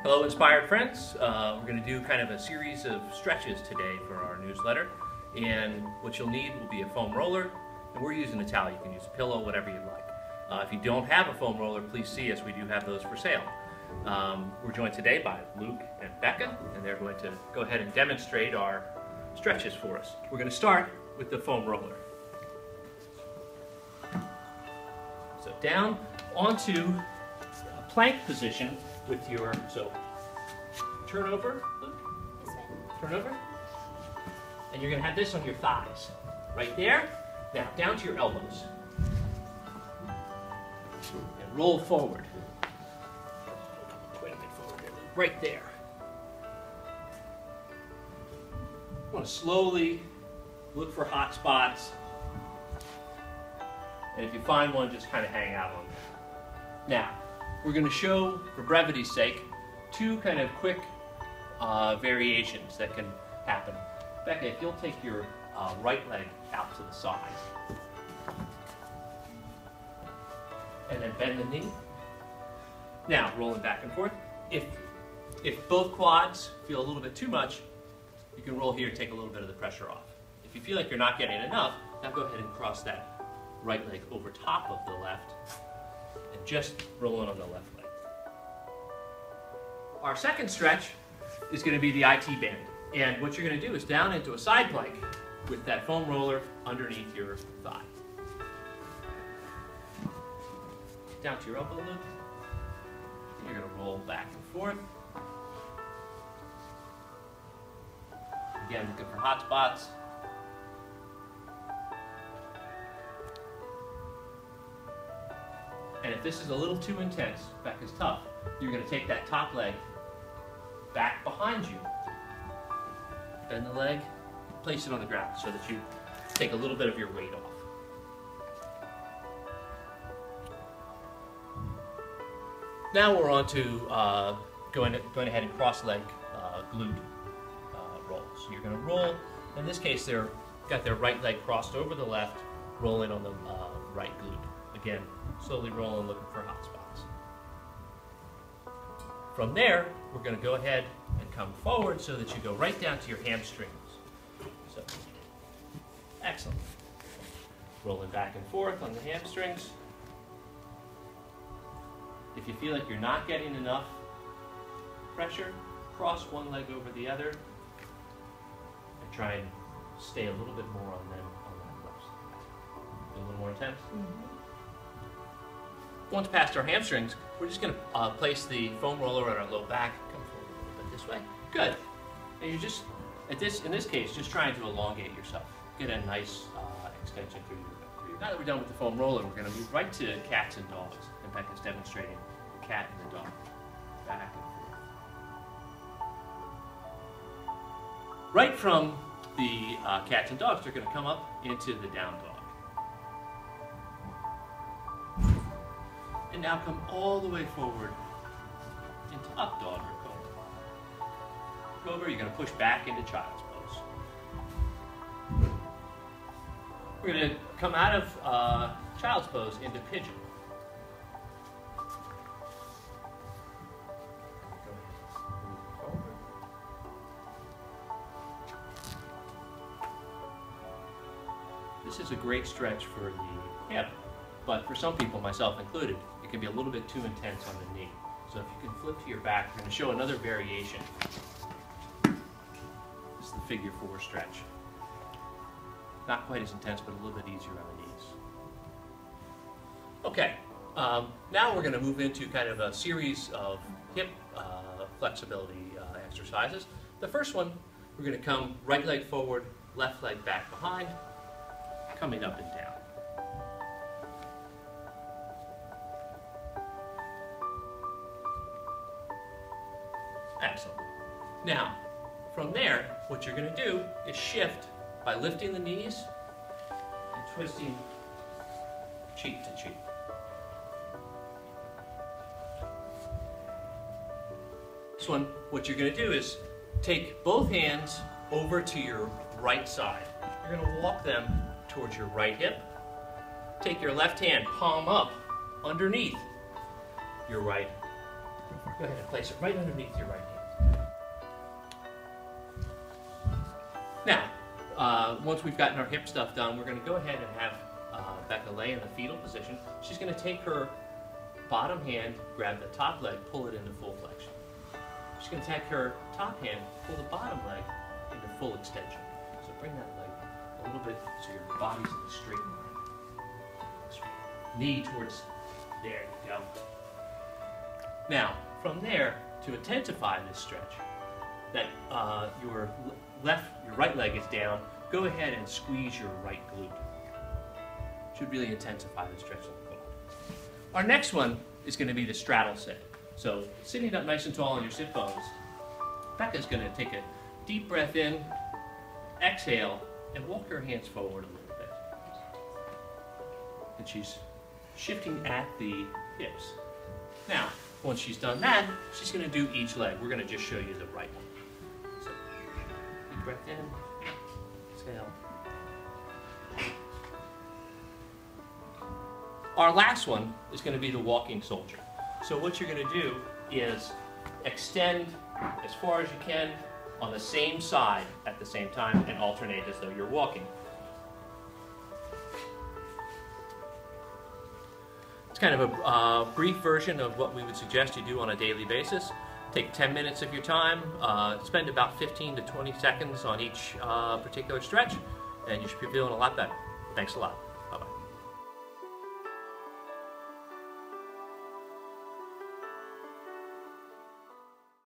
Hello, inspired friends. We're going to do kind of a series of stretches today for our newsletter. And what you'll need will be a foam roller. And we're using a towel. You can use a pillow, whatever you'd like. If you don't have a foam roller, please see us. We do have those for sale. We're joined today by Luke and Becca, and they're going to go ahead and demonstrate our stretches for us. We're going to start with the foam roller. So down onto a plank position with your, so turn over, Luke, turn over, and you're going to have this on your thighs, right there. Now down to your elbows, and roll forward. Quite a bit forward there, Luke. Right there. You want to slowly look for hot spots, and if you find one, just kind of hang out on there. Now, we're going to show, for brevity's sake, two kind of quick variations that can happen. Becca, if you'll take your right leg out to the side, and then bend the knee. Now, rolling back and forth. If both quads feel a little bit too much, you can roll here and take a little bit of the pressure off. If you feel like you're not getting enough, now go ahead and cross that right leg over top of the left, and just rolling on the left leg. Our second stretch is going to be the IT band. And what you're going to do is down into a side plank with that foam roller underneath your thigh. Down to your elbow loop. You're going to roll back and forth. Again, looking for hot spots. And if this is a little too intense, Becca's tough, you're going to take that top leg back behind you, bend the leg, place it on the ground so that you take a little bit of your weight off. Now we're on to going ahead and cross leg glute rolls. So you're going to roll. In this case, they're got their right leg crossed over the left, rolling on the right glute. Again, slowly rolling, looking for hot spots. From there, we're going to go ahead and come forward so that you go right down to your hamstrings. So, excellent. Rolling back and forth on the hamstrings. If you feel like you're not getting enough pressure, cross one leg over the other and try and stay a little bit more on them on that left side. A little more intense? Mm-hmm. Once past our hamstrings, we're just going to place the foam roller on our low back. Come forward a little bit this way. Good. And you're just, in this case, just trying to elongate yourself. Get a nice extension through your. Now that we're done with the foam roller, we're going to move right to cats and dogs. And Becca's demonstrating the cat and the dog. Back and forth. Right from the cats and dogs, they're going to come up into the down dog. And now come all the way forward into up dog or cobra. Cobra, you're going to push back into child's pose. We're going to come out of child's pose into pigeon. This is a great stretch for the hip, but for some people, myself included, it can be a little bit too intense on the knee. So if you can flip to your back, we're going to show another variation. This is the figure 4 stretch. Not quite as intense, but a little bit easier on the knees. Okay, now we're going to move into kind of a series of hip flexibility exercises. The first one, we're going to come right leg forward, left leg back behind, coming up and down. Excellent. Now, from there, what you're going to do is shift by lifting the knees and twisting cheek to cheek. This one, what you're going to do is take both hands over to your right side. You're going to walk them towards your right hip. Take your left hand, palm up, underneath your right Go ahead and place it right underneath your right hand. Now, once we've gotten our hip stuff done, we're going to go ahead and have Becca lay in the fetal position. She's going to take her bottom hand, grab the top leg, pull it into full flexion. She's going to take her top hand, pull the bottom leg into full extension. So bring that leg a little bit so your body's in a straight line. Knee towards, there you go. Now, from there, to intensify this stretch, that your right leg is down, go ahead and squeeze your right glute. Should really intensify the stretch of the quad. Our next one is going to be the straddle sit. So sitting up nice and tall on your sit bones, Becca's going to take a deep breath in, exhale, and walk her hands forward a little bit. And she's shifting at the hips. Now, once she's done that, she's going to do each leg. We're going to just show you the right one. So, deep breath in, exhale. Our last one is going to be the walking soldier. So what you're going to do is extend as far as you can on the same side at the same time and alternate as though you're walking. It's kind of a brief version of what we would suggest you do on a daily basis. Take 10 minutes of your time, spend about 15 to 20 seconds on each particular stretch, and you should be feeling a lot better. Thanks a lot.